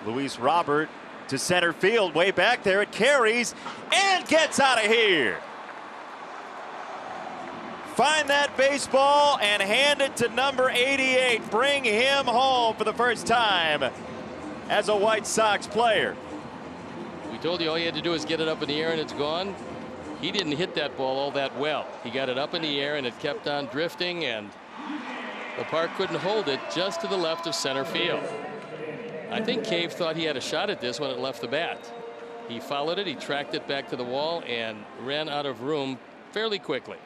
Luis Robert to center field, way back there. It carries and gets out of here. Find that baseball and hand it to number 88. Bring him home for the first time as a White Sox player. We told you all you had to do is get it up in the air and it's gone. He didn't hit that ball all that well. He got it up in the air and it kept on drifting, and the park couldn't hold it just to the left of center field. I think Cave thought he had a shot at this when it left the bat. He followed it, he tracked it back to the wall and ran out of room fairly quickly.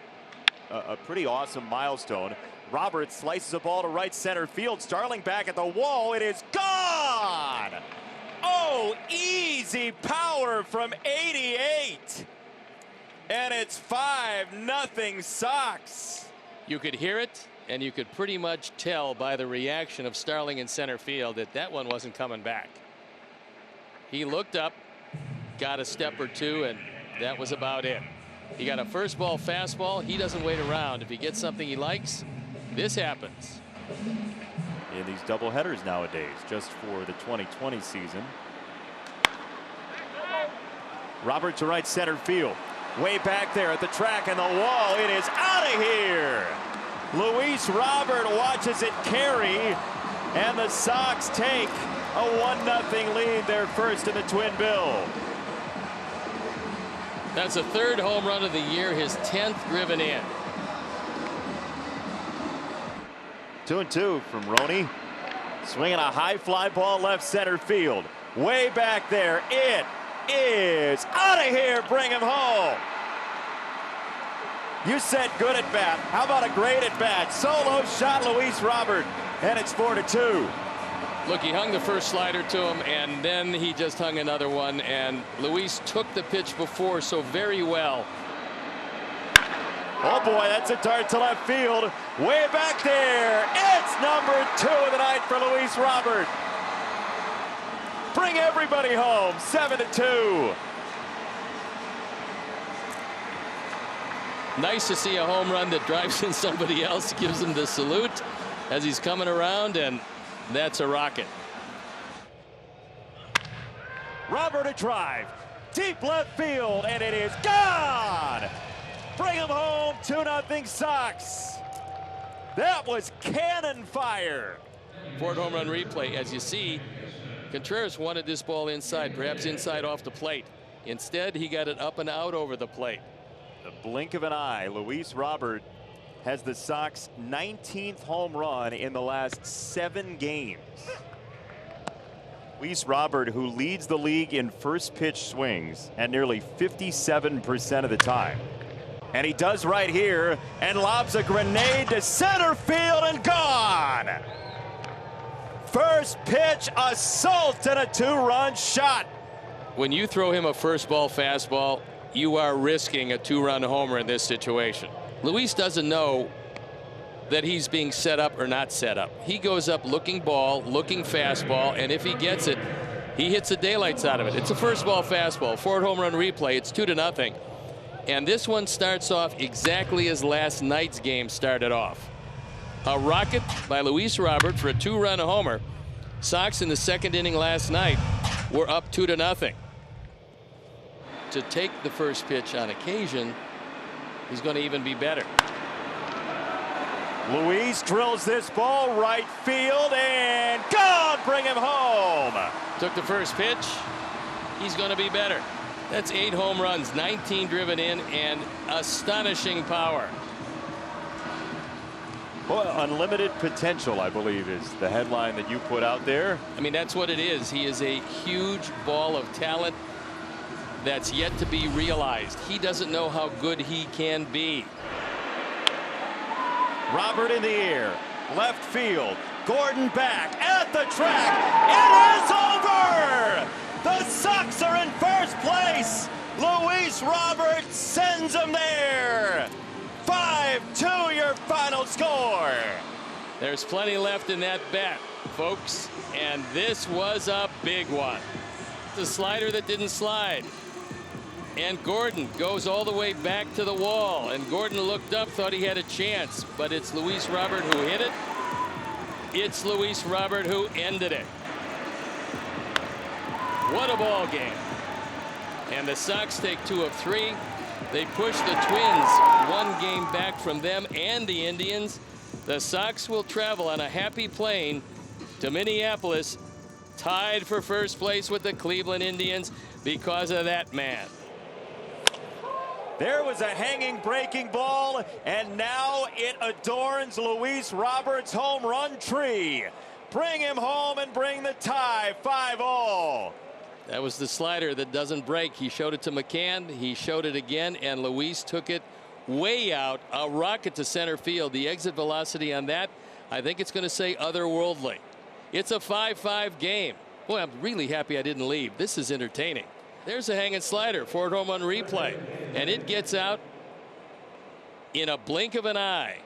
A pretty awesome milestone. Roberts slices a ball to right center field. Starling back at the wall. It is gone. Oh, easy power from 88. And it's 5-0 Sox. You could hear it, and you could pretty much tell by the reaction of Starling in center field that that one wasn't coming back. He looked up, got a step or two, and that was about it. He got a first ball fastball. He doesn't wait around. If he gets something he likes, this happens. In these doubleheaders nowadays, just for the 2020 season. Robert to right center field. Way back there at the track and the wall. It is out of here. Luis Robert watches it carry, and the Sox take a 1-0 lead. Their first in the Twin Bill. That's the third home run of the year, his 10th driven in. 2-2 from Roney. Swinging a high fly ball left center field. Way back there. It is out of here. Bring him home. You said good at bat. How about a great at bat? Solo shot Luis Robert, and it's 4-2. Look, he hung the first slider to him, and then he just hung another one, and Luis took the pitch before so very well. Oh boy, that's a dart to left field. Way back there. It's number 2 of the night for Luis Robert. Bring everybody home. 7-2. Nice to see a home run that drives in somebody else, gives him the salute as he's coming around, and that's a rocket. Robert a drive. Deep left field, and it is gone. Bring him home. 2-0 Sox. That was cannon fire. Ford home run replay. As you see, Contreras wanted this ball inside, perhaps inside off the plate. Instead, he got it up and out over the plate. The blink of an eye, Luis Robert has the Sox 19th home run in the last 7 games. Luis Robert, who leads the league in first pitch swings at nearly 57% of the time. And he does right here and lobs a grenade to center field and gone. First pitch assault and a 2-run shot. When you throw him a first ball fastball, you are risking a 2-run homer in this situation. Luis doesn't know that he's being set up or not set up. He goes up looking ball, looking fastball, and if he gets it, he hits the daylights out of it. It's a first ball fastball. Ford home run replay. It's 2-0. And this one starts off exactly as last night's game started off. A rocket by Luis Robert for a 2-run homer. Sox in the second inning last night were up 2-0. To take the first pitch on occasion, he's going to even be better. Luis drills this ball right field and gone. Bring him home. Took the first pitch. He's going to be better. That's 8 home runs, 19 driven in, and astonishing power. Well, unlimited potential, I believe, is the headline that you put out there. I mean, that's what it is. He is a huge ball of talent that's yet to be realized. He doesn't know how good he can be. Robert in the air, left field. Gordon back at the track. It is over. The Sox are in first place. Luis Robert sends them there. 5-2 your final score. There's plenty left in that bat, folks, and this was a big one. The slider that didn't slide. And Gordon goes all the way back to the wall, and Gordon looked up, thought he had a chance, but it's Luis Robert who hit it. It's Luis Robert who ended it. What a ball game. And the Sox take 2 of 3. They push the Twins 1 game back from them and the Indians. The Sox will travel on a happy plane to Minneapolis, tied for first place with the Cleveland Indians because of that man. There was a hanging breaking ball, and now it adorns Luis Roberts' home run tree. Bring him home and bring the tie, 5-all. That was the slider that doesn't break. He showed it to McCann. He showed it again, and Luis took it way out, a rocket to center field. The exit velocity on that, I think it's going to say otherworldly. It's a 5-5 game. Boy, I'm really happy I didn't leave. This is entertaining. There's a hanging slider, Ford home run replay, and it gets out in a blink of an eye.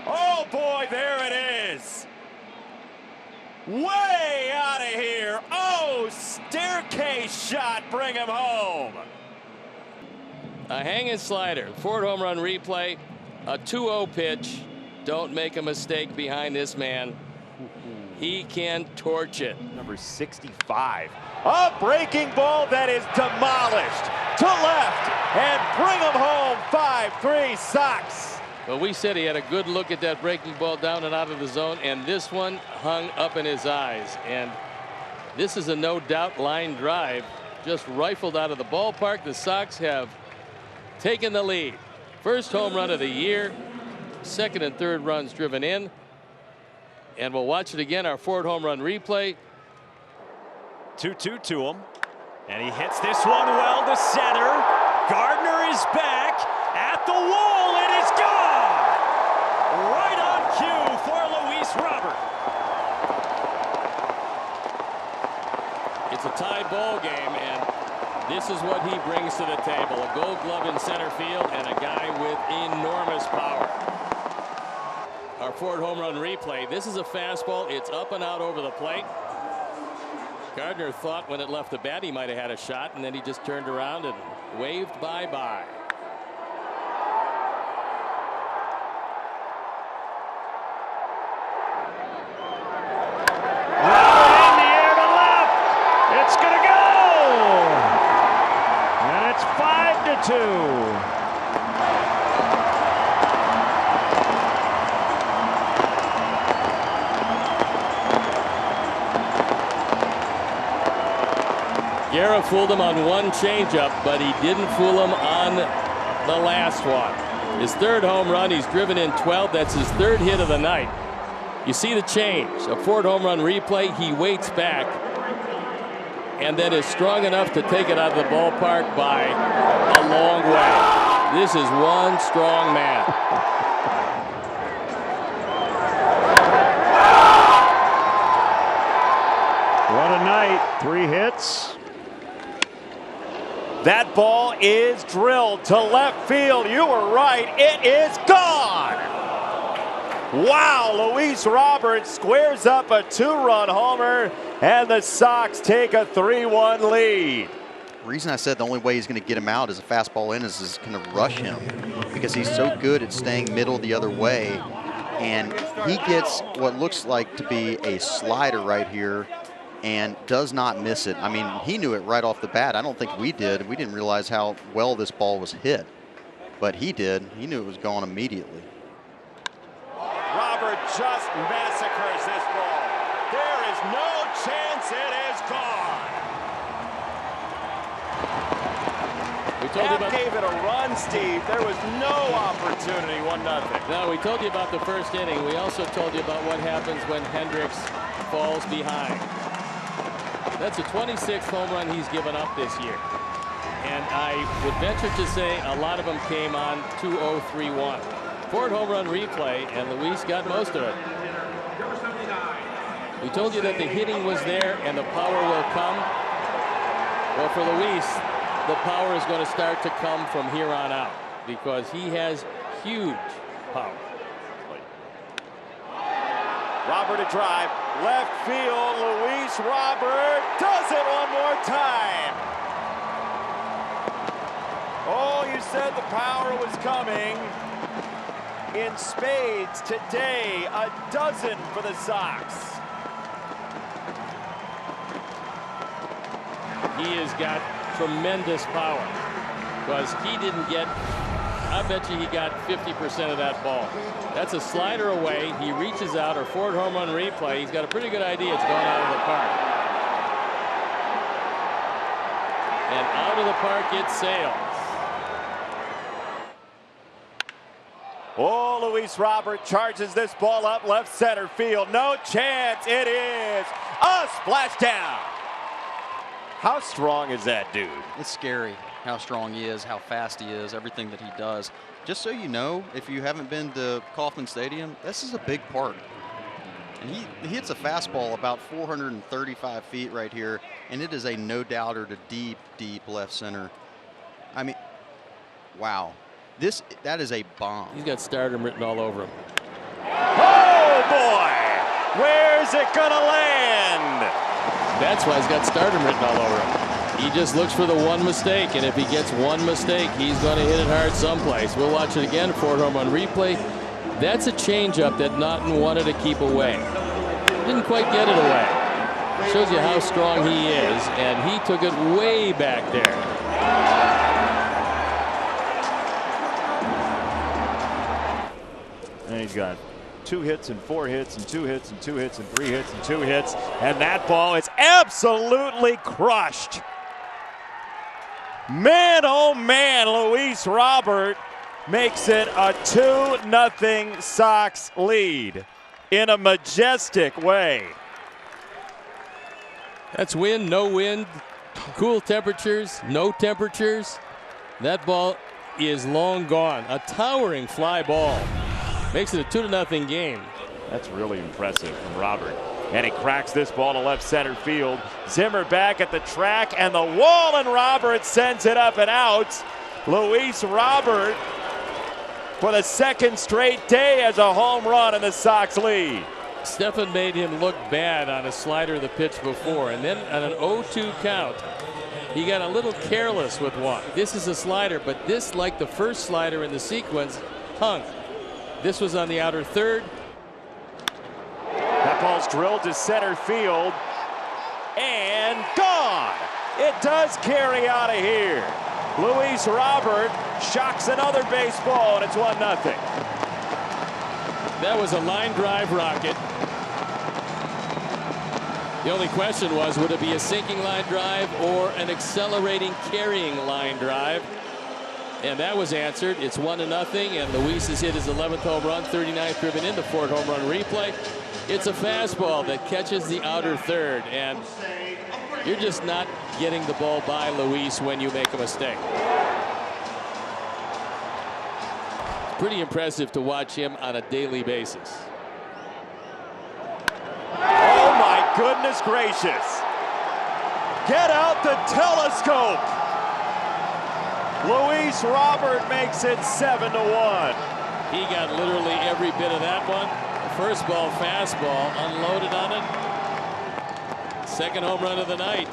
Oh boy, there it is. Way out of here. Oh, staircase shot, bring him home. A hanging slider, Ford home run replay, a 2-0 pitch. Don't make a mistake behind this man. He can torch it. Number 65. A breaking ball that is demolished to left, and bring him home. 5-3 Sox. Well, we said he had a good look at that breaking ball down and out of the zone, and this one hung up in his eyes. And this is a no doubt line drive, just rifled out of the ballpark. The Sox have taken the lead. First home run of the year, second and third runs driven in. And we'll watch it again, our Ford home run replay. 2-2 to him. And he hits this one well to center. Gardner is back at the wall. It is gone. Right on cue for Luis Robert. It's a tied ball game, and this is what he brings to the table. A Gold Glove in center field and a guy with enormous power. Our Ford home run replay. This is a fastball. It's up and out over the plate. Gardner thought when it left the bat he might have had a shot, and then he just turned around and waved bye-bye. In the air to left. It's going to go. And it's 5-2. Guerra fooled him on one changeup, but he didn't fool him on the last one. His third home run, he's driven in 12. That's his third hit of the night. You see the change. A Ford home run replay, he waits back and then is strong enough to take it out of the ballpark by a long way. This is one strong man. What a night. 3 hits. That ball is drilled to left field. You were right. It is gone. Wow, Luis Roberts squares up a 2-run homer, and the Sox take a 3-1 lead. The reason I said the only way he's going to get him out is a fastball in is going to rush him, because he's so good at staying middle the other way. And he gets what looks like to be a slider right here and does not miss it. I mean, he knew it right off the bat. I don't think we did. We didn't realize how well this ball was hit, but he did. He knew it was gone immediately. Robert just massacres this ball. There is no chance. It is gone. We told you That gave it a run, Steve. There was no opportunity. 1-0. No, we told you about the first inning. We also told you about what happens when Hendricks falls behind. That's the 26th home run he's given up this year. And I would venture to say a lot of them came on 2-0-3-1. Ford home run replay, and Luis got most of it. We told you that the hitting was there and the power will come. Well, for Luis, the power is going to start to come from here on out because he has huge power. Robert a drive, left field. Luis Robert does it one more time. Oh, you said the power was coming. In spades today, a dozen for the Sox. he has got tremendous power, because he didn't get, I bet you he got 50% of that ball. That's a slider away. He reaches out, or Ford home run replay. He's got a pretty good idea it's going out of the park. And out of the park it sails. Oh, Luis Robert charges this ball up left center field. No chance. It is a splashdown. How strong is that dude? It's scary how strong he is, how fast he is, everything that he does. Just so you know, if you haven't been to Kauffman Stadium, this is a big park. And he hits a fastball about 435 feet right here, and it is a no-doubter to deep, deep left center. I mean, wow. That is a bomb. He's got stardom written all over him. Oh, boy! Where's it gonna land? That's why he's got stardom written all over him. He just looks for the one mistake, and if he gets one mistake, he's going to hit it hard someplace. We'll watch it again. Ford home run replay. That's a changeup that Naughton wanted to keep away. Didn't quite get it away. Shows you how strong he is, and he took it way back there. And he's got 2 hits and 4 hits and 2 hits and 2 hits and 3 hits and 2 hits. And that ball is absolutely crushed. Man, oh man, Luis Robert makes it a 2-0 Sox lead in a majestic way. That's wind, no wind, cool temperatures, no temperatures. That ball is long gone. A towering fly ball. Makes it a 2-0 game. That's really impressive from Robert. And he cracks this ball to left center field. Zimmer back at the track, and the wall, and Robert sends it up and out. Luis Robert for the 2nd straight day as a home run in the Sox lead. Stephan made him look bad on a slider the pitch before, and then on an 0-2 count, he got a little careless with one. This is a slider, but this, like the first slider in the sequence, hung. This was on the outer third. That ball's drilled to center field and gone. It does carry out of here. Luis Robert shocks another baseball, and it's 1-0. That was a line drive rocket. The only question was, would it be a sinking line drive or an accelerating carrying line drive? And that was answered. It's 1-0, and Luis has hit his 11th home run, 39th driven into Ford home run replay. It's a fastball that catches the outer third, and you're just not getting the ball by Luis when you make a mistake. Pretty impressive to watch him on a daily basis. Oh my goodness gracious. Get out the telescope. Luis Robert makes it 7-1. He got literally every bit of that one. The first ball fastball, unloaded on it. 2nd home run of the night.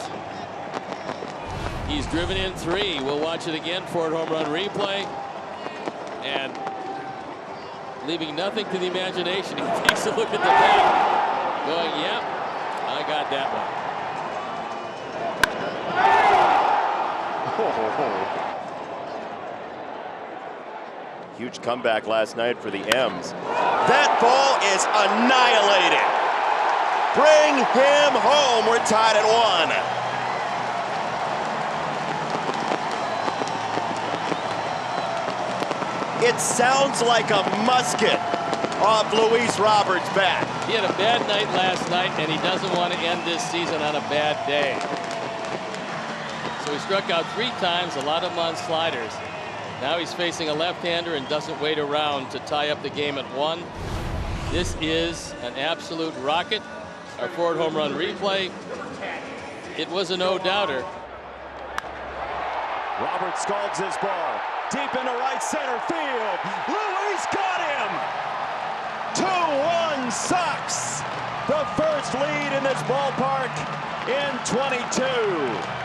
He's driven in 3. We'll watch it again. Ford home run replay. And leaving nothing to the imagination, he takes a look at the bat, going, yep, I got that one. Huge comeback last night for the M's. That ball is annihilated. Bring him home. We're tied at 1. It sounds like a musket off Luis Robert's bat. He had a bad night last night, and he doesn't want to end this season on a bad day. So he struck out 3 times, a lot of them on sliders. Now he's facing a left-hander and doesn't wait around to tie up the game at 1. This is an absolute rocket. Our Ford home run replay. It was a no-doubter. Robert scalds his ball deep into right center field. Luis got him. 2-1 Sox. The first lead in this ballpark in 22.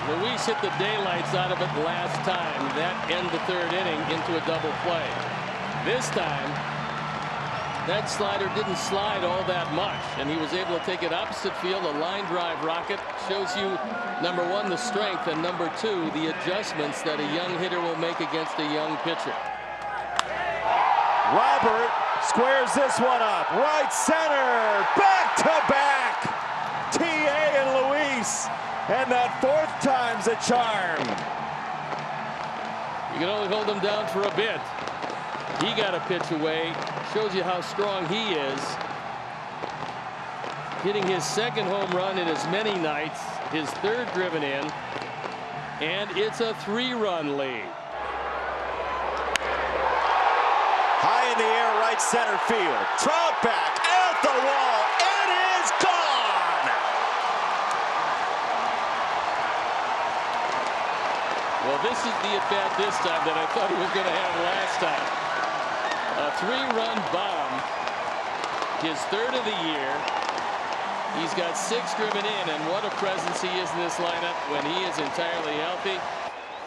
Luis hit the daylights out of it last time. That end the 3rd inning into a double play. This time, That slider didn't slide all that much, and he was able to take it opposite field, a line drive rocket. Shows you, number one, the strength, and number two, the adjustments that a young hitter will make against a young pitcher. Robert squares this one up. Right center. Back to back. TA and Luis. And that fourth time's a charm. You can only hold him down for a bit. He got a pitch away. Shows you how strong he is. Hitting his second home run in as many nights. His third driven in. And it's a 3-run lead. High in the air, right center field. Trout back at the wall. It is gone. Well, this is the at-bat this time that I thought he was going to have last time. A 3-run bomb. His third of the year. He's got 6 driven in, and what a presence he is in this lineup when he is entirely healthy.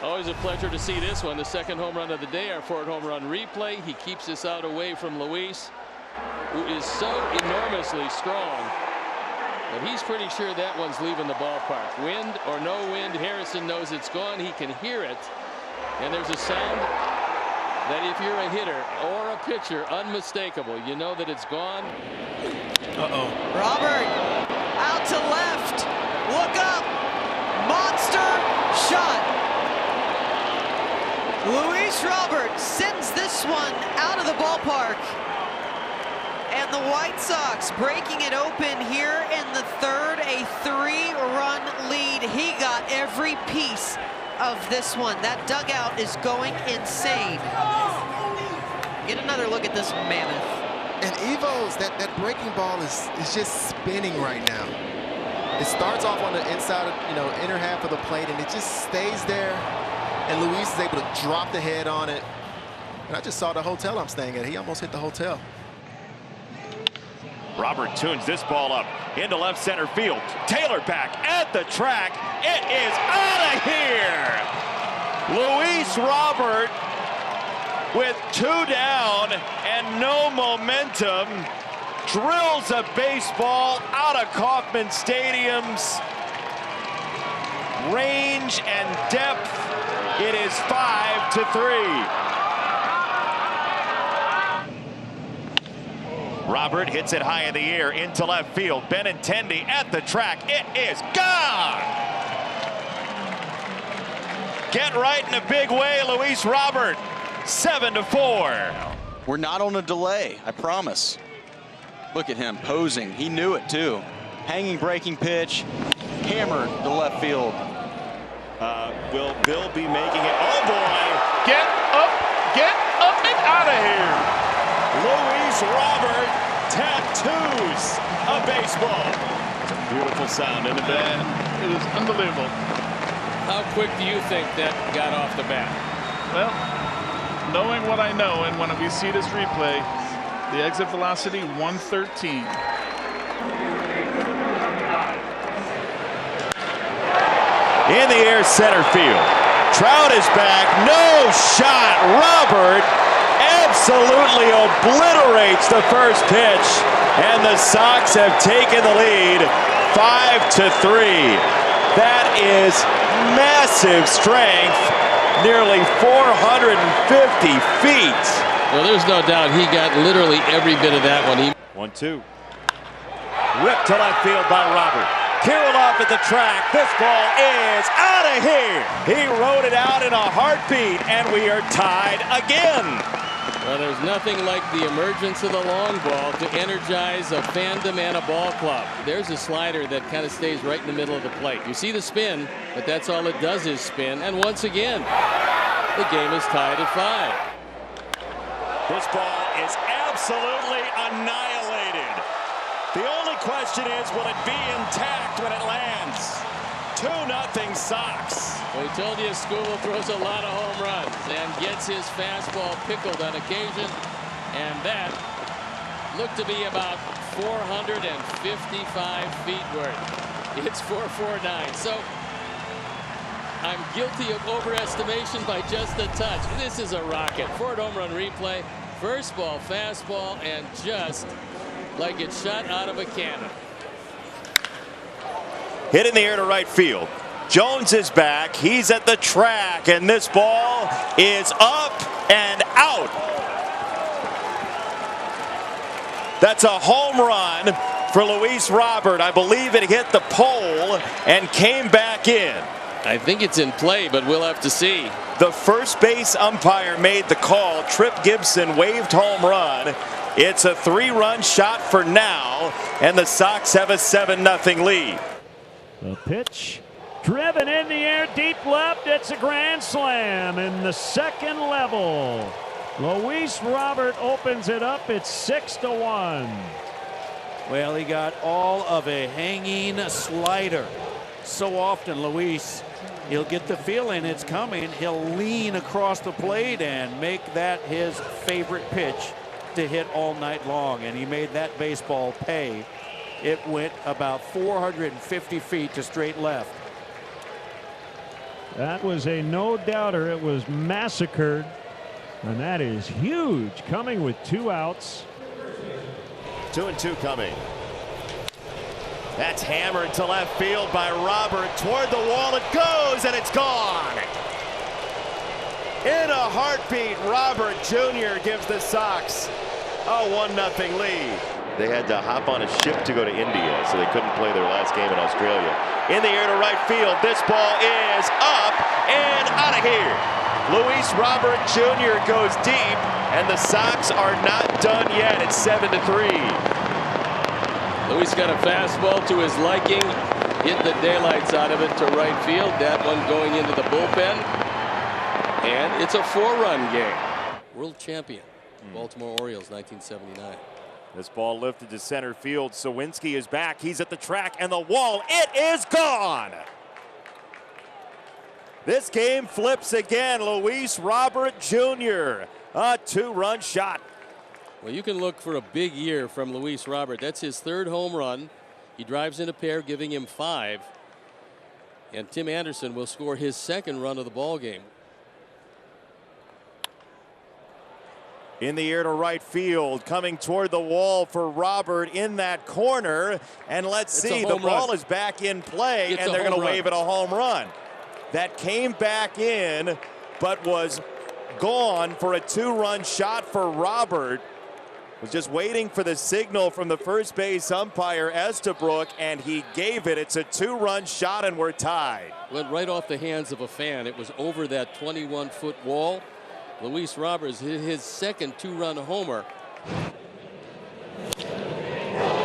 Always a pleasure to see this one. The second home run of the day, our 4th home run replay. He keeps this out away from Luis, who is so enormously strong. But he's pretty sure that one's leaving the ballpark. Wind or no wind, Harrison knows it's gone. He can hear it. And there's a sound that if you're a hitter or a pitcher, unmistakable. You know that it's gone. Uh-oh. Robert out to left. Look up. Monster shot. Luis Robert sends this one out of the ballpark. And the White Sox breaking it open here in the third, a 3-run lead. He got every piece of this one. That dugout is going insane. Get another look at this mammoth. And Evo's, that breaking ball is just spinning right now. It starts off on the inside of, inner half of the plate, and it just stays there. And Luis is able to drop the head on it. And I just saw the hotel I'm staying at. He almost hit the hotel. Robert tunes this ball up into left center field. Taylor back at the track. It is out of here. Luis Robert with 2 down and no momentum drills a baseball out of Kauffman Stadium's range and depth. It is 5-3. Robert hits it high in the air into left field. Benintendi at the track. It is gone. Get right in a big way, Luis Robert. 7-4. We're not on a delay, I promise. Look at him posing. He knew it too. Hanging breaking pitch, hammered to left field. Will Bill be making it? Oh boy! Get up and out of here. Luis Robert tattoos a baseball. It's a beautiful sound, isn't it? It is unbelievable. How quick do you think that got off the bat? Well, knowing what I know, and when we see this replay, the exit velocity 113. In the air, center field. Trout is back. No shot. Robert absolutely obliterates the first pitch, and the Sox have taken the lead 5-3. That is massive strength, nearly 450 feet. Well, there's no doubt he got literally every bit of that one. 1-2. Whipped to left field by Robert. Kirilloff at the track. This ball is out of here. He rode it out in a heartbeat, and we are tied again. Well, there's nothing like the emergence of the long ball to energize a fandom and a ball club. There's a slider that kind of stays right in the middle of the plate. You see the spin, but that's all it does is spin. And once again, the game is tied at 5. This ball is absolutely annihilated. The only question is, will it be intact when it lands? 2-0 Sox. We told you Skubal throws a lot of home runs and gets his fastball pickled on occasion, and that looked to be about 455 feet worth. It's 449. So I'm guilty of overestimation by just a touch. This is a rocket. 4th home run replay. First ball, fastball, and just like it's shot out of a cannon. Hit in the air to right field. Jones is back. He's at the track, and this ball is up and out. That's a home run for Luis Robert. I believe it hit the pole and came back in. I think it's in play, but we'll have to see. The first base umpire made the call. Trip Gibson waved home run. It's a 3-run shot for now, and the Sox have a 7-0 lead. The pitch driven in the air deep left. It's a grand slam in the second level. Luis Robert opens it up. It's 6-1. Well, he got all of a hanging slider. So often, Luis, he'll get the feeling it's coming. He'll lean across the plate and make that his favorite pitch to hit all night long. And he made that baseball pay. It went about 450 feet to straight left. That was a no-doubter. It was massacred. And that is huge, coming with 2 outs. 2-2 coming. That's hammered to left field by Robert. Toward the wall it goes, and it's gone. In a heartbeat, Robert Jr. gives the Sox a 1-0 lead. They had to hop on a ship to go to India, so they couldn't play their last game in Australia. In the air to right field. This ball is up and out of here. Luis Robert Jr. goes deep, and the Sox are not done yet. It's 7-3. Luis got a fastball to his liking, hit the daylights out of it to right field. That one going into the bullpen, and it's a 4-run game. World champion, Baltimore Orioles, 1979. This ball lifted to center field. Sawinski is back. He's at the track and the wall. It is gone. This game flips again. Luis Robert Jr. A 2-run shot. Well, you can look for a big year from Luis Robert. That's his 3rd home run. He drives in a pair, giving him 5. And Tim Anderson will score his 2nd run of the ball game. In the air to right field, coming toward the wall for Robert in that corner. And let's see, the ball is back in play, and they're going to wave it a home run. That came back in, but was gone for a 2-run shot for Robert. Was just waiting for the signal from the first base umpire Estabrook, and he gave it. It's a 2-run shot, and we're tied. Went right off the hands of a fan. It was over that 21-foot wall. Luis Roberts hit his 2nd 2-run homer.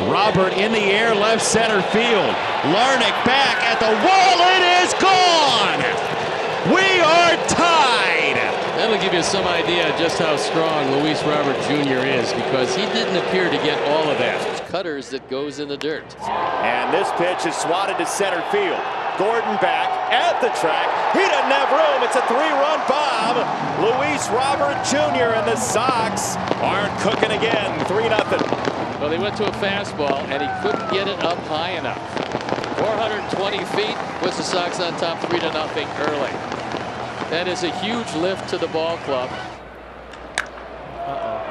Robert in the air, left center field. Larnach back at the wall. It is gone. We are tied. That'll give you some idea just how strong Luis Robert Jr. is, because he didn't appear to get all of that. It's cutters that goes in the dirt. And this pitch is swatted to center field. Gordon back at the track. He doesn't have room. It's a 3-run bomb. Luis Robert Jr. and the Sox aren't cooking again. 3-0. Well, they went to a fastball, and he couldn't get it up high enough. 420 feet puts the Sox on top 3-0 early. That is a huge lift to the ball club.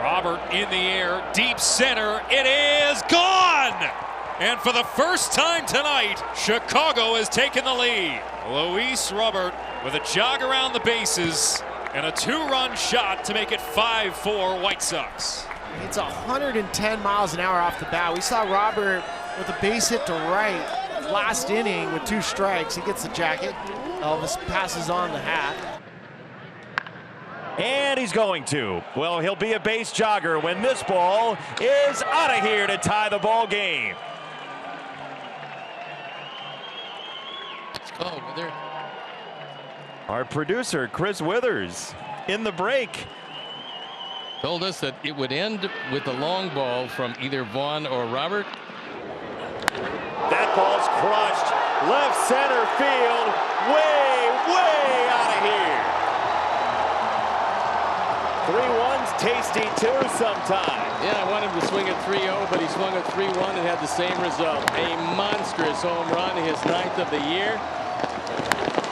Robert in the air, deep center. It is gone! And for the first time tonight, Chicago has taken the lead. Luis Robert with a jog around the bases and a 2-run shot to make it 5-4 White Sox. It's 110 miles an hour off the bat. We saw Robert with a base hit to right last inning with 2 strikes. He gets the jacket. Elvis passes on the hat. And he's going to. Well, he'll be a base jogger when this ball is out of here to tie the ball game. Oh, there. Our producer, Chris Withers, in the break. Told us that it would end with a long ball from either Vaughn or Robert. That ball's crushed. Left center field. Way out of here. 3-1's tasty too sometimes. Yeah, I want him to swing at 3-0, but he swung at 3-1 and had the same result. A monstrous home run, his 9th of the year.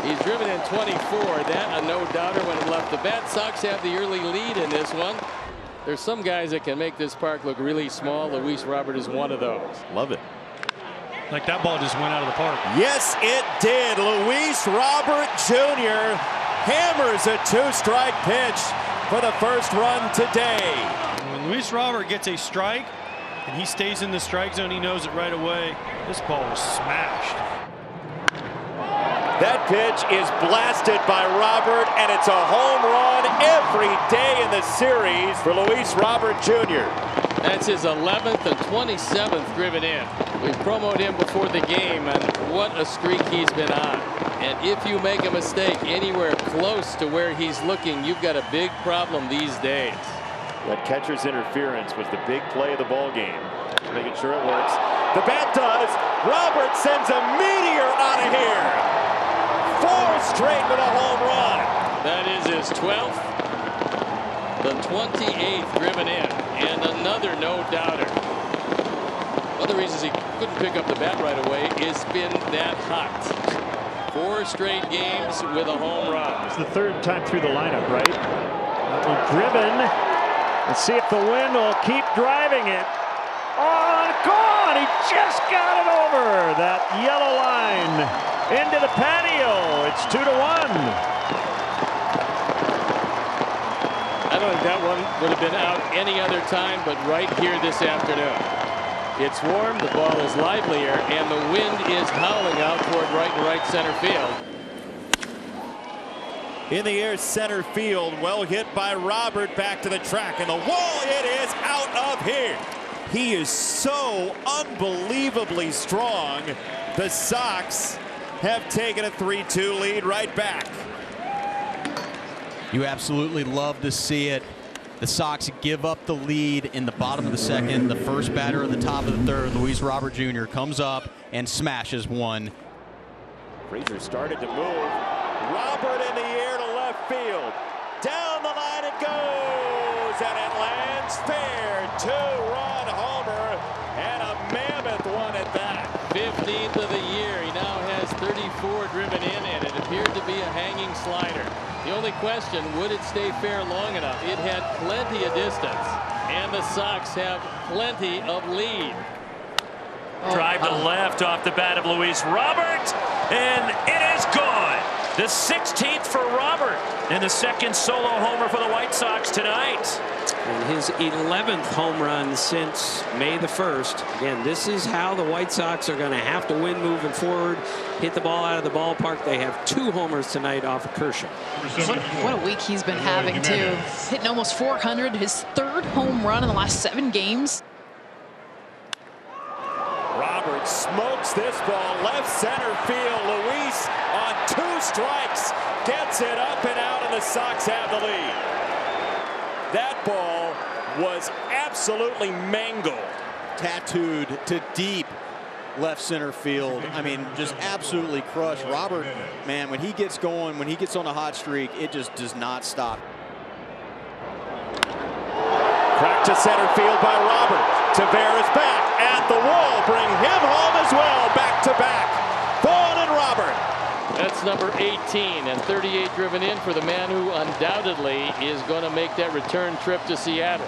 He's driven in 24. That a no-doubter when he left the bat. Sox have the early lead in this one. There's some guys that can make this park look really small. Luis Robert is one of those. Love it. Like that ball just went out of the park. Yes, it did. Luis Robert Jr. hammers a 2-strike pitch for the first run today. When Luis Robert gets a strike and he stays in the strike zone, he knows it right away. This ball was smashed. That pitch is blasted by Robert, and it's a home run every day in the series for Luis Robert Jr. That's his 11th and 27th driven in. We promoted him before the game, and what a streak he's been on. And if you make a mistake anywhere close to where he's looking, you've got a big problem these days. That catcher's interference was the big play of the ball game. Making sure it works. The bat does. Robert sends a meteor out of here. 4 straight with a home run. That is his 12th, the 28th driven in, and another no-doubter. One of the reasons he couldn't pick up the bat right away is been that hot. 4 straight games with a home run. It's the 3rd time through the lineup, right? Driven. Let's see if the wind will keep driving it. Oh, gone! He just got it over that yellow line. Into the patio. It's 2-1. I don't think that one would have been out any other time, but right here this afternoon. It's warm, the ball is livelier, and the wind is howling out toward right center field. In the air, center field, well hit by Robert, back to the track, and the wall, it is out of here. He is so unbelievably strong. The Sox have taken a 3-2 lead right back. You absolutely love to see it. The Sox give up the lead in the bottom of the second. The first batter at the top of the 3rd, Luis Robert Jr., comes up and smashes one. Frazier started to move. Robert in the air to left field. Down the line it goes, and it lands fair. 2-run homer, and a mammoth one at that. 15th of the year. He now has 34 driven in, and it appeared to be a hanging slider. The only question, would it stay fair long enough? It had plenty of distance, and the Sox have plenty of lead. Drive to left off the bat of Luis Robert, and it is gone. The 16th for Robert, and the 2nd solo homer for the White Sox tonight. And his 11th home run since May the 1st. Again, this is how the White Sox are going to have to win moving forward. Hit the ball out of the ballpark. They have 2 homers tonight off of Kershaw. What a week he's been having, too. Hitting almost 400, his 3rd home run in the last 7 games. Robert smokes this ball left center field. Luis on 2 strikes gets it up and out, and the Sox have the lead. That ball was absolutely mangled. Tattooed to deep left center field. I mean, just absolutely crushed. Robert, man, when he gets going, when he gets on a hot streak, it just does not stop. Cracked to center field by Robert. Tavares back at the wall. Bring him home as well. Back to back. Vaughn and Robert. That's number 18 and 38 driven in for the man who undoubtedly is going to make that return trip to Seattle.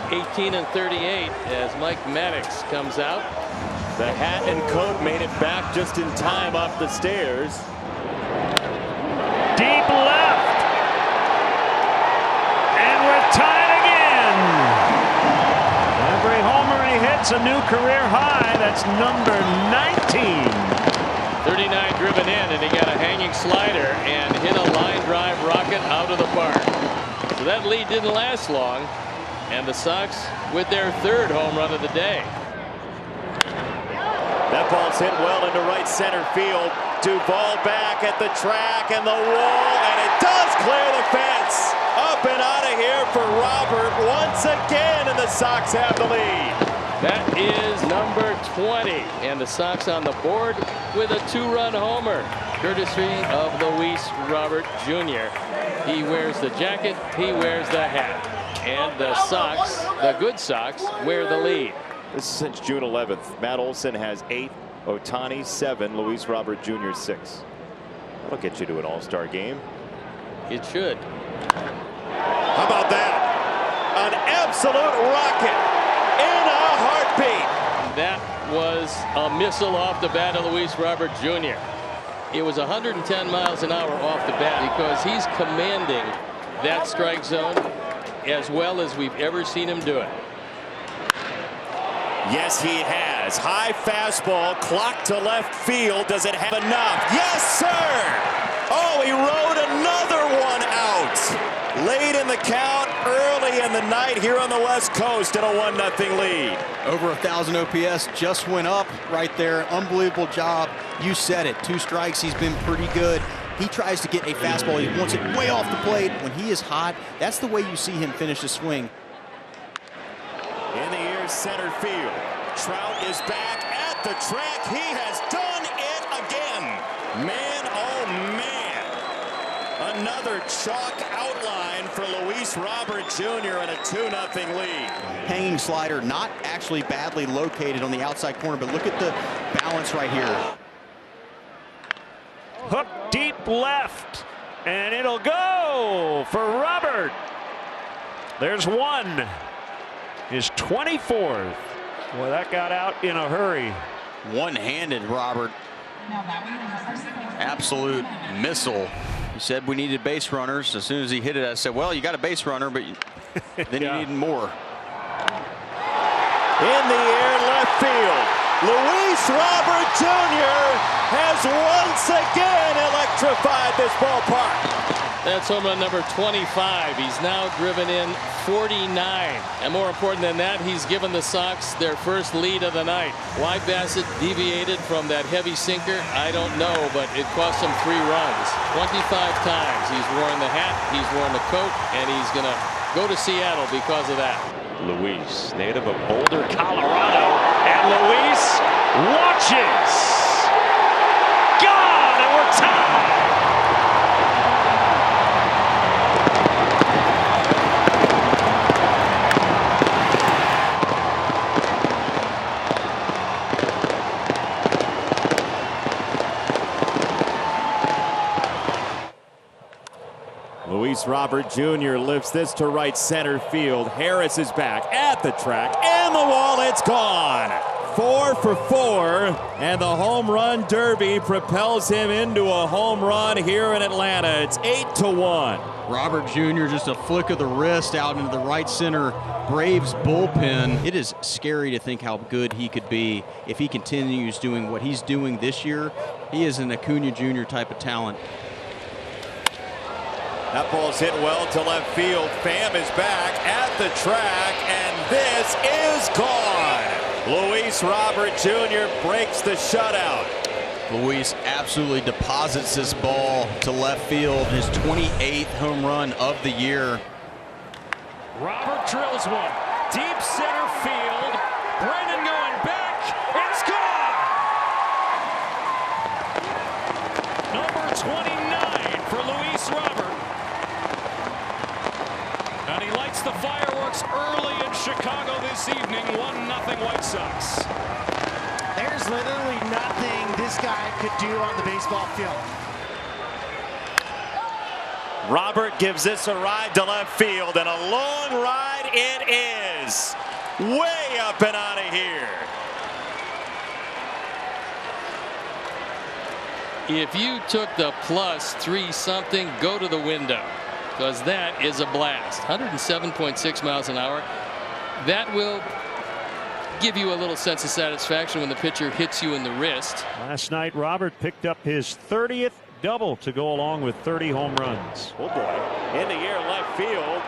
18 and 38 as Mike Maddox comes out. The hat and coat made it back just in time up the stairs. Deep left. And we're tied again. Every homer he hits a new career high. That's number 19. 39 driven in, and he got a hanging slider and hit a line drive rocket out of the park. So that lead didn't last long, and the Sox with their 3rd home run of the day. That ball's hit well into right center field. Duvall back at the track and the wall, and it does clear the fence. Up and out of here for Robert once again, and the Sox have the lead. That is number 20, and the Sox on the board with a 2-run homer, courtesy of Luis Robert Jr. He wears the jacket, he wears the hat, and the Sox, the good Sox, wear the lead. This is since June 11th. Matt Olson has 8, Ohtani 7, Luis Robert Jr. 6. That'll get you to an all-star game. It should. How about that? An absolute rocket in a heartbeat. That was a missile off the bat of Luis Robert Jr. It was 110 miles an hour off the bat because he's commanding that strike zone as well as we've ever seen him do it. Yes, he has. High fastball, clock to left field. Does it have enough? Yes, sir! Oh, he rode another one out. Late in the count, early in the night here on the West Coast in a 1-0 lead. Over 1,000 OPS just went up right there. Unbelievable job. You said it. 2 strikes. He's been pretty good. He tries to get a fastball. He wants it way off the plate. When he is hot, that's the way you see him finish a swing. In the air, center field. Trout is back at the track. He has done it again. Man, oh man. Another chalk outline for Luis Robert Jr. in a 2-0 lead. Hanging slider, not actually badly located on the outside corner, but look at the balance right here. Hook deep left, and it'll go for Robert. There's one. His 24th. Well, that got out in a hurry. One-handed, Robert. Absolute missile. He said we needed base runners. As soon as he hit it, I said, well, you got a base runner, but then you need more. In the air, left field. Luis Robert Jr. has once again electrified this ballpark. That's home run number 25. He's now driven in 49. And more important than that, he's given the Sox their first lead of the night. Why Bassett deviated from that heavy sinker, I don't know, but it cost him 3 runs. 25 times he's worn the hat, he's worn the coat, and he's going to go to Seattle because of that. Luis, native of Boulder, Colorado, and Luis watches. Gone, and we're tied. Luis Robert Jr. lifts this to right center field. Harris is back at the track, and the wall, it's gone. 4 for 4, and the home run derby propels him into a home run here in Atlanta. It's 8-1. Robert Jr. just a flick of the wrist out into the right center Braves bullpen. It is scary to think how good he could be if he continues doing what he's doing this year. He is an Acuna Jr. type of talent. That ball's hit well to left field. Pham is back at the track, and this is gone. Luis Robert Jr. breaks the shutout. Luis absolutely deposits this ball to left field. His 28th home run of the year. Robert drills one. Deep center field. Brennan going back. It's gone. Number 29 for Luis Robert. And he lights the fireworks early in Chicago this evening. 1-0 White Sox. There's literally nothing this guy could do on the baseball field. Robert gives this a ride to left field, and a long ride it is. Way up and out of here. If you took the +3 something, go to the window, because that is a blast. 107.6 miles an hour. That will give you a little sense of satisfaction when the pitcher hits you in the wrist. Last night, Robert picked up his 30th double to go along with 30 home runs. Oh boy. In the air, left field.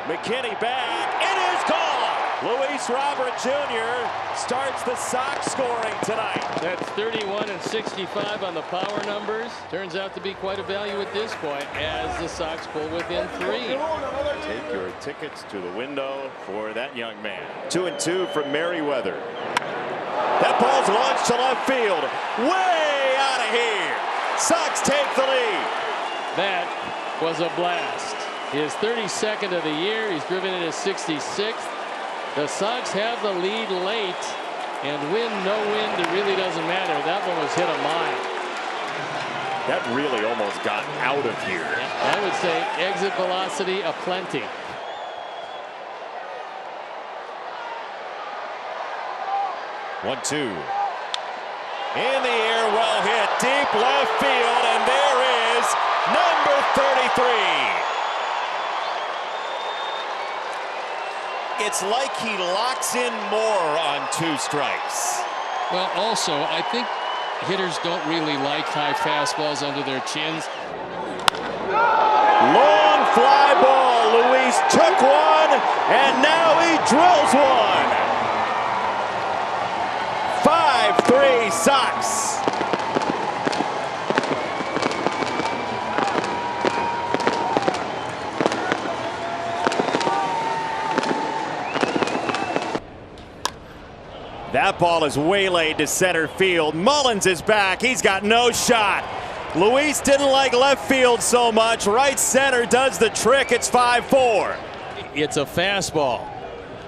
McKinney back. It is gone. Luis Robert Jr. starts the Sox scoring tonight. That's 31 and 65 on the power numbers. Turns out to be quite a value at this point as the Sox pull within 3. Take your tickets to the window for that young man. 2-2 from Merriweather. That ball's launched to left field. Way out of here. Sox take the lead. That was a blast. His 32nd of the year. He's driven in his 66th. The Sox have the lead late, and win, no wind, it really doesn't matter. That one was hit a mile. That really almost got out of here. I would say exit velocity aplenty. 1-2. In the air, well hit, deep left field, and there is number 33. It's like he locks in more on 2 strikes. Well, also, I think hitters don't really like high fastballs under their chins. Long fly ball. Luis took one, and now he drills one. 5-3 Sox. That ball is waylaid to center field. Mullins is back. He's got no shot. Luis didn't like left field so much. Right center does the trick. It's 5-4. It's a fastball.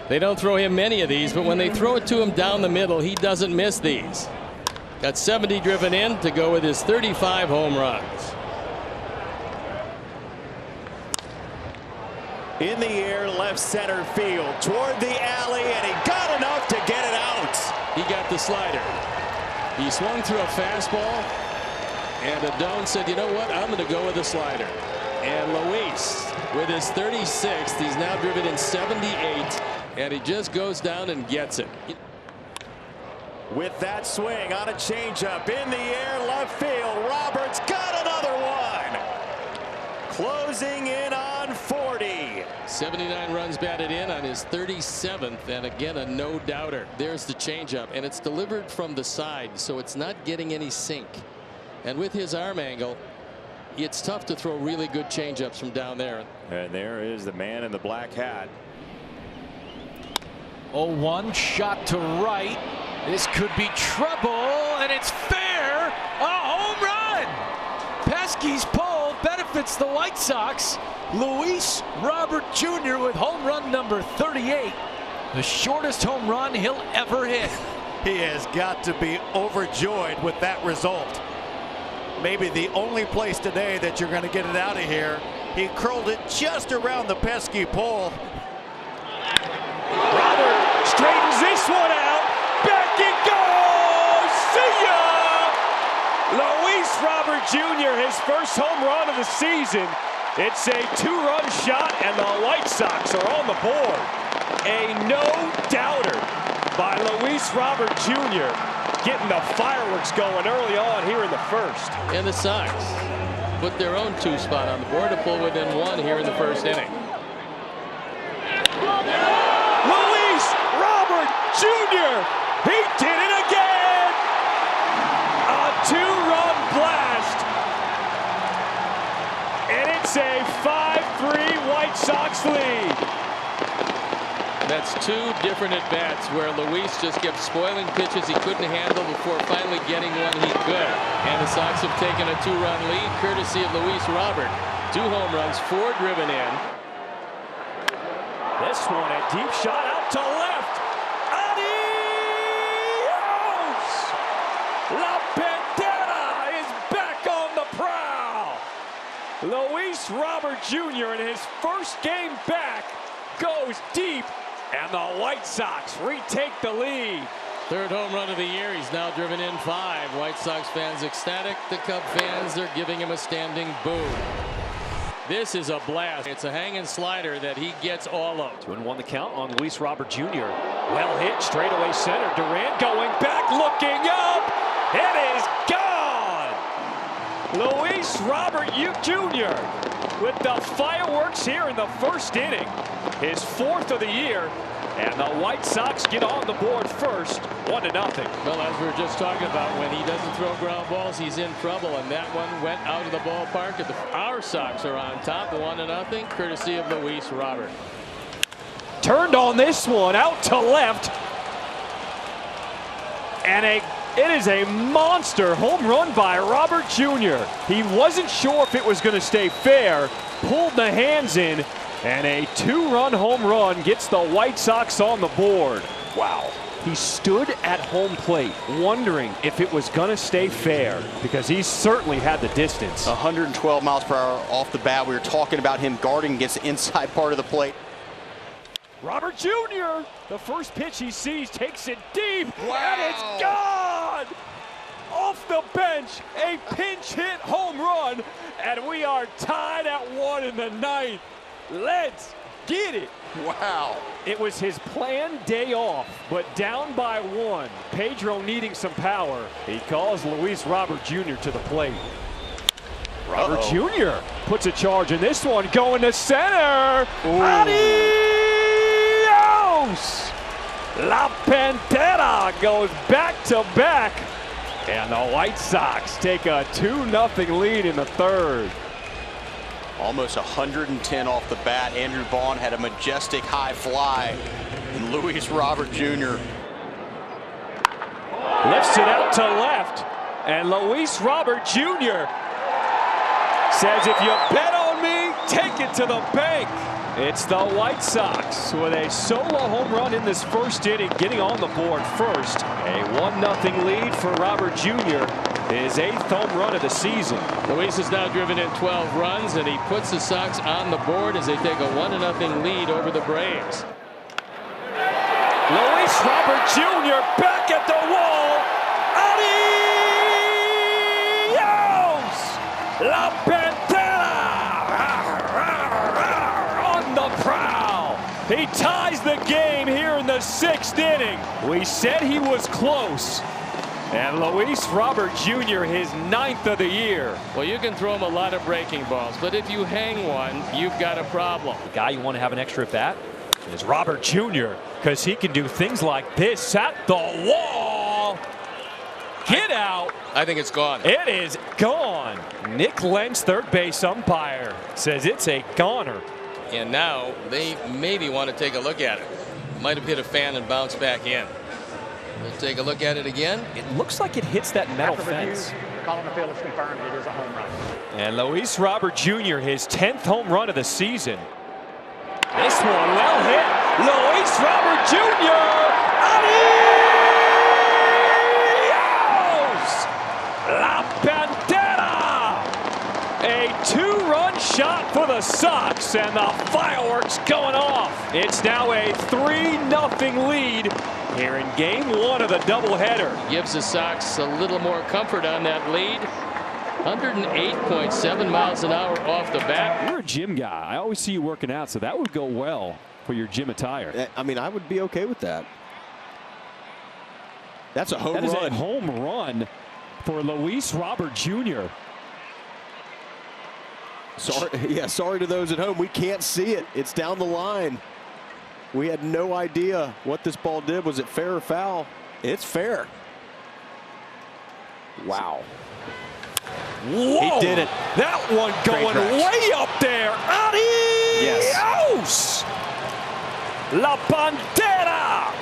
They don't throw him many of these, but when they throw it to him down the middle, he doesn't miss these. Got 70 driven in to go with his 35 home runs. In the air, left center field, toward the alley, and he got enough to get it out. He got the slider. He swung through a fastball, and Adone said, you know what, I'm going to go with the slider. And Luis, with his 36th, he's now driven in 78, and he just goes down and gets it. With that swing on a changeup in the air, left field, Roberts got another one. Closing in on 40. 79 runs batted in on his 37th, and again a no-doubter. There's the changeup, and it's delivered from the side, so it's not getting any sink. And with his arm angle, it's tough to throw really good changeups from down there. And there is the man in the black hat. 0-1 shot to right. This could be trouble, and it's fair. A home run. Pesky's pole benefits the White Sox. Luis Robert Jr. with home run number 38. The shortest home run he'll ever hit. He has got to be overjoyed with that result. Maybe the only place today that you're going to get it out of here. He curled it just around the pesky pole. Robert straightens this one out. Back it goes. See ya! Luis Robert Jr., his first home run of the season. It's a 2-run shot, and the White Sox are on the board. A no-doubter by Luis Robert Jr., getting the fireworks going early on here in the first. And the Sox put their own 2 spot on the board to pull within 1 here in the first inning. Luis Robert Jr., he did it again! A 2-run blast. And it's a 5-3 White Sox lead. That's 2 different at-bats where Luis just kept spoiling pitches he couldn't handle before finally getting one he could. And the Sox have taken a 2-run lead courtesy of Luis Robert. 2 home runs, 4 driven in. This one a deep shot out to left. Adios! La Bandera is back on the prowl. Luis Robert Jr. in his first game back goes deep, and the White Sox retake the lead. 3rd home run of the year. He's now driven in 5. White Sox fans ecstatic. The Cub fans, they're giving him a standing boo. This is a blast. It's a hanging slider that he gets all of. 2-1 the count on Luis Robert Jr. Well hit, straightaway center. Durant going back, looking up. It is gone. Luis Robert Jr. with the fireworks here in the first inning. His 4th of the year. And the White Sox get on the board first, 1-0. Well, as we were just talking about, when he doesn't throw ground balls, he's in trouble. And that one went out of the ballpark. Our Sox are on top, 1-0, courtesy of Luis Robert. Turned on this one, out to left. And it is a monster home run by Robert Jr. He wasn't sure if it was going to stay fair, pulled the hands in, and a 2-run home run gets the White Sox on the board. Wow. He stood at home plate wondering if it was going to stay fair because he certainly had the distance. 112 miles per hour off the bat. We were talking about him guarding against the inside part of the plate. Robert Jr., the first pitch he sees, takes it deep, and it's gone! Off the bench, a pinch hit home run, and we are tied at 1 in the 9th. Let's get it. Wow. It was his planned day off, but down by 1. Pedro needing some power. He calls Luis Robert Jr. to the plate. Robert Jr. puts a charge in this one, going to center. Adios! La Pantera goes back to back. And the White Sox take a 2-0 lead in the 3rd. Almost 110 off the bat. Andrew Vaughn had a majestic high fly. And Luis Robert Jr. lifts it out to left. And Luis Robert Jr. says, if you bet on me, take it to the bank. It's the White Sox with a solo home run in this first inning, getting on the board first. A 1-0 lead for Robert Jr., his 8th home run of the season. Luis has now driven in 12 runs, and he puts the Sox on the board as they take a 1-0 lead over the Braves. Luis Robert Jr. back at the wall. Adios! La Pantera! Prowl. He ties the game here in the 6th inning. We said he was close. And Luis Robert Jr., his 9th of the year. Well, you can throw him a lot of breaking balls, but if you hang one, you've got a problem. The guy you want to have an extra at bat is Robert Jr., because he can do things like this at the wall. Get out. I think it's gone. It is gone. Nick Lenz, third base umpire, says it's a goner. And now they maybe want to take a look at it. Might have hit a fan and bounced back in. We'll take a look at it again. It looks like it hits that metal fence. Call on the field is confirmed. It is a home run. And Luis Robert Jr., his 10th home run of the season. This one well hit. Luis Robert Jr. Adios! La Pantera! A 2-run shot for the Sox, and the fireworks going off. It's now a 3-0 lead here in Game 1 of the doubleheader. Gives the Sox a little more comfort on that lead. 108.7 miles an hour off the bat. You're a gym guy. I always see you working out, so that would go well for your gym attire. I mean, I would be okay with that. That's a home run. That is a home run for Luis Robert Jr. Sorry to those at home. We can't see it. It's down the line. We had no idea what this ball did. Was it fair or foul? It's fair. Wow. Whoa. He did it. That one going way up there. Adios! Yes. La Pantera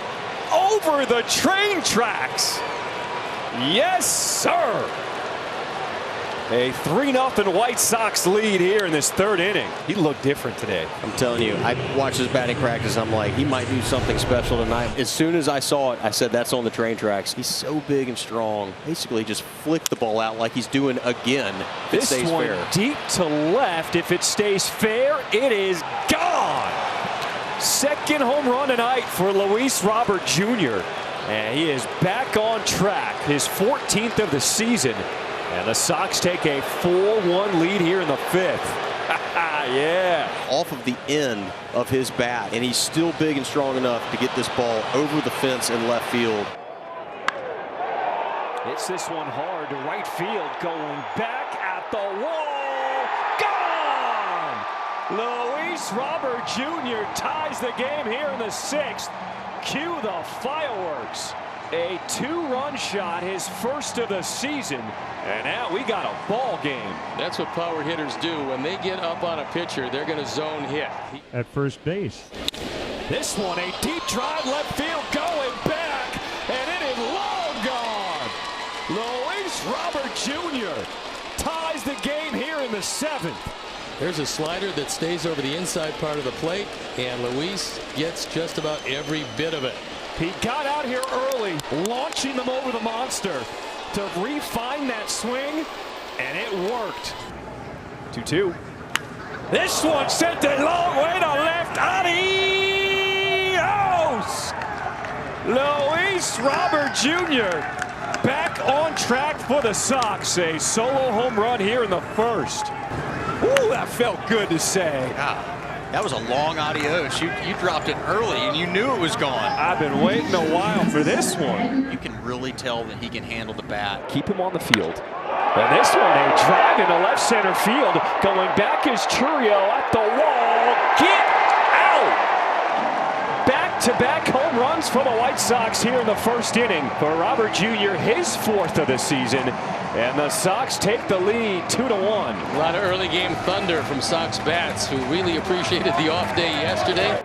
over the train tracks. Yes, sir. A 3-0 White Sox lead here in this 3rd inning. He looked different today. I'm telling you, I watched his batting practice. I'm like, he might do something special tonight. As soon as I saw it, I said, that's on the train tracks. He's so big and strong. Basically just flicked the ball out like he's doing again. This one fair. Deep to left. If it stays fair, it is gone. 2nd home run tonight for Luis Robert Jr. And he is back on track. His 14th of the season. And the Sox take a 4-1 lead here in the 5th. Yeah. Off of the end of his bat, and he's still big and strong enough to get this ball over the fence in left field. Hits this one hard to right field, going back at the wall. Gone! Luis Robert Jr. ties the game here in the 6th. Cue the fireworks. A 2-run shot, his first of the season. And now we got a ball game. That's what power hitters do. When they get up on a pitcher, they're going to zone hit. At first base. This one, a deep drive left field, going back, and it is long gone. Luis Robert Jr. ties the game here in the 7th. There's a slider that stays over the inside part of the plate, and Luis gets just about every bit of it. He got out here early, launching them over the monster to refine that swing, and it worked. 2-2. This one sent it long way to left. Adios! Luis Robert Jr. back on track for the Sox. A solo home run here in the first. Ooh, that felt good to say. That was a long adios. You dropped it early and you knew it was gone. I've been waiting a while for this one. You can really tell that he can handle the bat. Keep him on the field. And this one, a drive into left center field. Going back is Chourio at the wall. Get out! Back-to-back home runs for the White Sox here in the first inning. For Robert Jr., his fourth of the season. And the Sox take the lead 2-1. A lot of early game thunder from Sox bats who really appreciated the off day yesterday.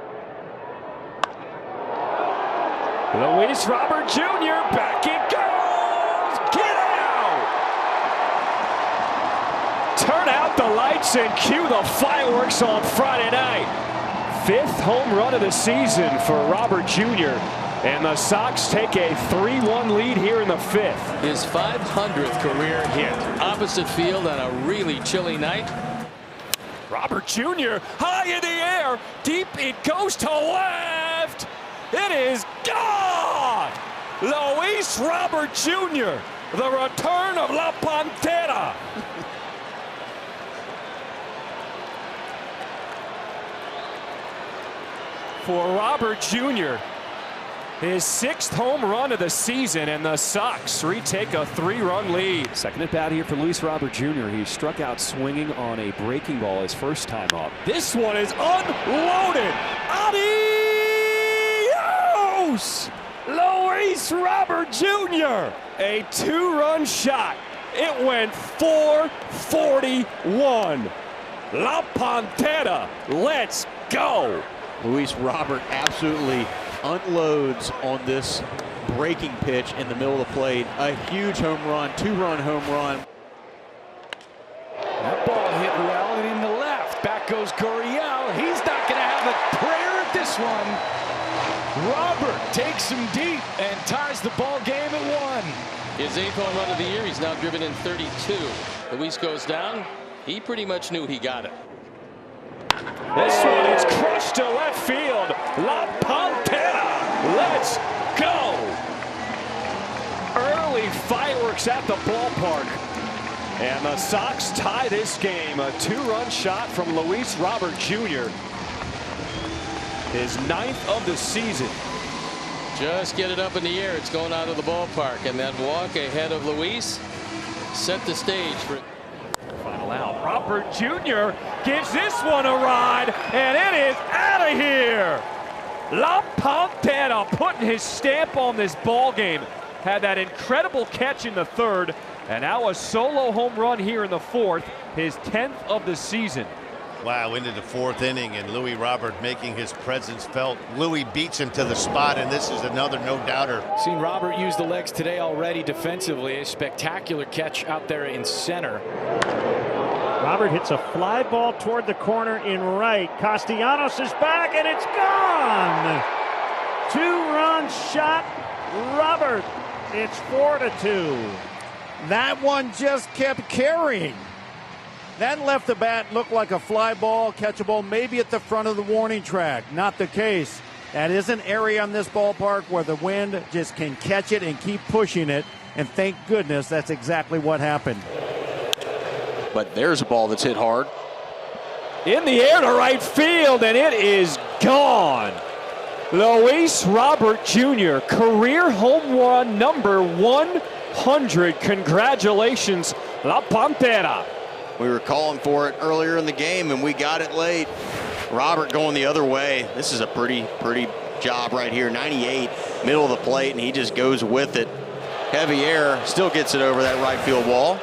Luis Robert Jr. back it goes. Get out! Turn out the lights and cue the fireworks on Friday night. Fifth home run of the season for Robert Jr. And the Sox take a 3-1 lead here in the fifth. His 500th career hit. Opposite field on a really chilly night. Robert Jr. high in the air. Deep it goes to left. It is gone. Luis Robert Jr. The return of La Pantera. For Robert Jr., his sixth home run of the season, and the Sox retake a 3-run lead. Second at bat here for Luis Robert Jr. He struck out swinging on a breaking ball his first time up. This one is unloaded. Adios! Luis Robert Jr. A 2-run shot. It went 441. La Pantera, let's go. Luis Robert absolutely unloads on this breaking pitch in the middle of the plate. A huge home run, 2-run home run. That ball hit well and in the left. Back goes Gurriel. He's not going to have a prayer at this one. Robert takes him deep and ties the ball game at 1. His 8th home run of the year. He's now driven in 32. Luis goes down. He pretty much knew he got it. This one is crushed to left field. La Pantera, let's go. Early fireworks at the ballpark. And the Sox tie this game. A 2-run shot from Luis Robert Jr. His 9th of the season. Just get it up in the air. It's going out of the ballpark. And that walk ahead of Luis set the stage for final out. Robert Jr. gives this one a ride, and it is out of here. La Pantera putting his stamp on this ball game. Had that incredible catch in the third, and now a solo home run here in the fourth, his 10th of the season. Wow, into the fourth inning, and Luis Robert making his presence felt. Luis beats him to the spot, and this is another no-doubter. Seen Robert use the legs today already defensively. A spectacular catch out there in center. Robert hits a fly ball toward the corner in right. Castellanos is back, and it's gone. 2-run shot, Robert. It's 4-2. That one just kept carrying. That left the bat looked like a fly ball, catchable, maybe at the front of the warning track. Not the case. That is an area on this ballpark where the wind just can catch it and keep pushing it. And thank goodness that's exactly what happened. But there's a ball that's hit hard. In the air to right field, and it is gone. Luis Robert Jr., career home run number 100. Congratulations, La Pantera. We were calling for it earlier in the game, and we got it late. Robert going the other way. This is a pretty job right here. 98, middle of the plate, and he just goes with it. Heavy air, still gets it over that right field wall.